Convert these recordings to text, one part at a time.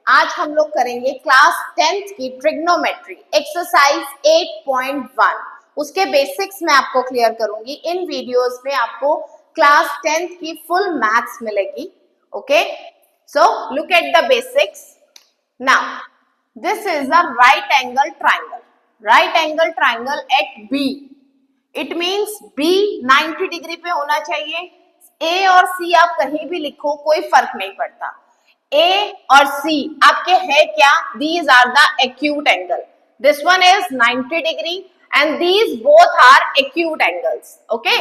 आज हम लोग करेंगे क्लास 10th की ट्रिग्नोमेट्री एक्सरसाइज 8.1। उसके बेसिक्स मैं आपको क्लियर करूंगी। इन वीडियोस में आपको क्लास 10th की फुल मैथ्स मिलेगी। Okay, so look at the basics now. This is a right angle triangle, right angle triangle at B. It means B 90 degree पे होना चाहिए। ए और सी आप कहीं भी लिखो, कोई फर्क नहीं पड़ता। ए और सी आपके है क्या? These are the acute angle. This one is 90 degree and these both are acute angles. Okay,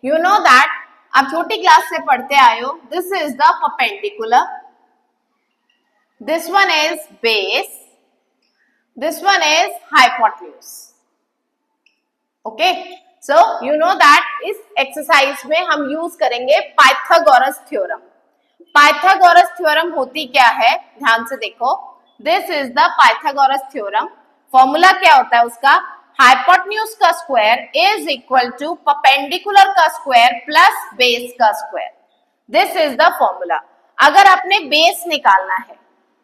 you know that. आप छोटी क्लास से पढ़ते आए हो। This is the perpendicular. This one is base. This one is hypotenuse. Okay, so you know that इस exercise में हम use करेंगे पाइथागोरस थ्योरम। पाइथागोरस थ्योरम होती क्या है, ध्यान से देखो। This is the Pythagoras theorem. Formula क्या होता है उसका? हाइपोटेन्यूज का square is equal to perpendicular का स्क्वायर प्लस बेस का square. This is the formula. अगर आपने बेस निकालना है,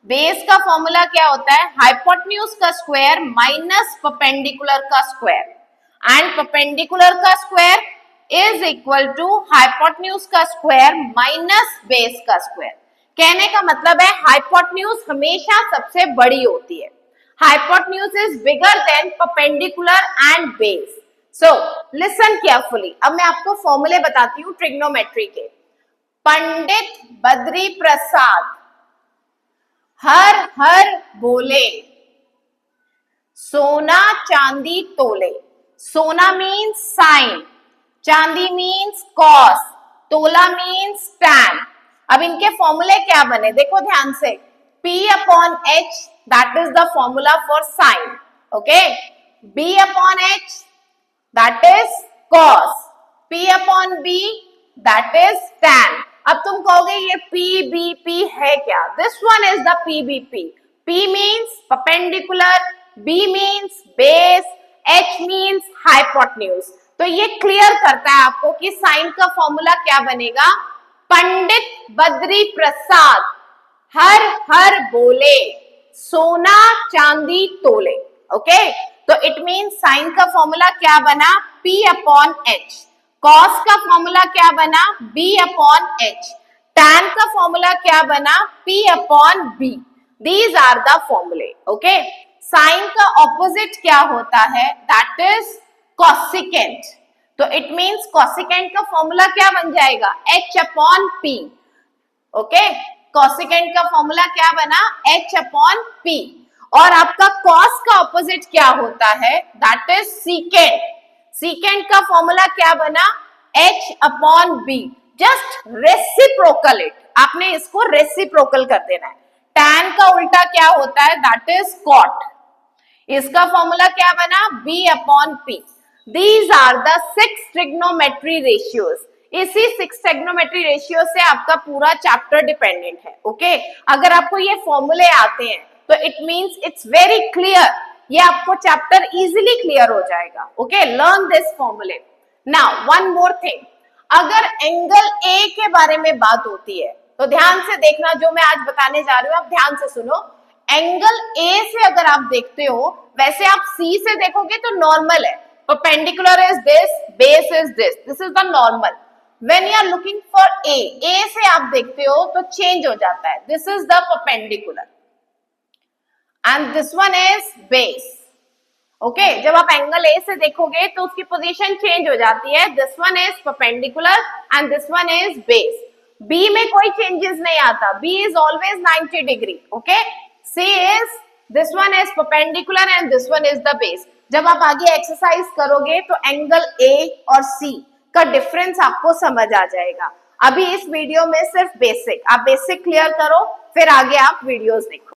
बेस का फॉर्मूला क्या होता है? हाइपोटेन्यूज का स्क्वायर माइनस परपेंडिकुलर का स्क्वायर, एंड परपेंडिकुलर का square is equal to hypotenuse का स्क्वायर माइनस बेस का स्क्वायर। कहने का मतलब है हाइपोटेन्यूज हमेशा सबसे बड़ी होती है। Hypotenuse is bigger than perpendicular and base. So listen carefully. अब मैं आपको फॉर्मूले बताती हूँ ट्रिग्नोमेट्री के। पंडित बद्री प्रसाद हर हर बोले, सोना चांदी तोले। सोना मीन्स साइन, चांदी मीन्स कॉस, तोला मीन्स टैन। अब इनके फॉर्मूले क्या बने देखो ध्यान से। P upon H that is the formula for sine. Okay, B upon H that is cos, P upon B that is tan. अब तुम कहोगे ये PBP है क्या? This one is the PBP। P means perpendicular, B means base, H means hypotenuse. तो ये clear करता है आपको कि साइन का फॉर्मूला क्या बनेगा। पंडित बद्री प्रसाद हर हर बोले, सोना चांदी तोले। ओके, तो इट मीन साइन का फॉर्मूला क्या बना? P upon H। कॉस का फॉर्मूला क्या बना? B upon H। टैन का फॉर्मूला क्या बना? P upon B। These are the फॉर्मूले। ओके, साइन का ऑपोजिट क्या होता है? That is cosecant. तो इट मीन्स कॉसिकेंट का फॉर्मूला क्या बन जाएगा? H upon P। Okay, cosecant का फॉर्मूला क्या बना? H upon P। और आपका कॉस का ऑपोजिट क्या होता है? That is secant. सीकेंट का फॉर्मूला क्या बना? H upon B। Just reciprocal it, आपने इसको रेसिप्रोकल कर देना है। टैन का उल्टा क्या होता है? That is cot. इसका फॉर्मूला क्या बना? B upon P। These are the 6 trigonometry ratios. इसी 6 trigonometry ratios से आपका पूरा चैप्टर डिपेंडेंट है। ओके, अगर आपको ये फॉर्मूले आते हैं तो it means it's very clear. ये आपको चैप्टर इजीली क्लियर हो जाएगा। ओके, लर्न दिस फॉर्मूले। नाउ वन मोर थिंग, अगर एंगल ए के बारे में बात होती है तो ध्यान से देखना, जो मैं आज बताने जा रही हूँ आप ध्यान से सुनो। एंगल ए से अगर आप देखते हो, वैसे आप सी से देखोगे तो नॉर्मल है। Perpendicular is this, base is this. This is the normal. When you are looking for A से आप देखते हो तो change हो जाता है। This is the perpendicular. And this one is base. Okay, जब आप एंगल A से देखोगे तो उसकी पोजीशन चेंज हो जाती है। This one is perpendicular and this one is base. B में कोई चेंजेस नहीं आता। B is always 90 degree. Okay, C is, this one is perpendicular and this one is the base. जब आप आगे एक्सरसाइज करोगे तो एंगल ए और सी का डिफरेंस आपको समझ आ जाएगा। अभी इस वीडियो में सिर्फ बेसिक, आप बेसिक क्लियर करो, फिर आगे आप वीडियोस देखो।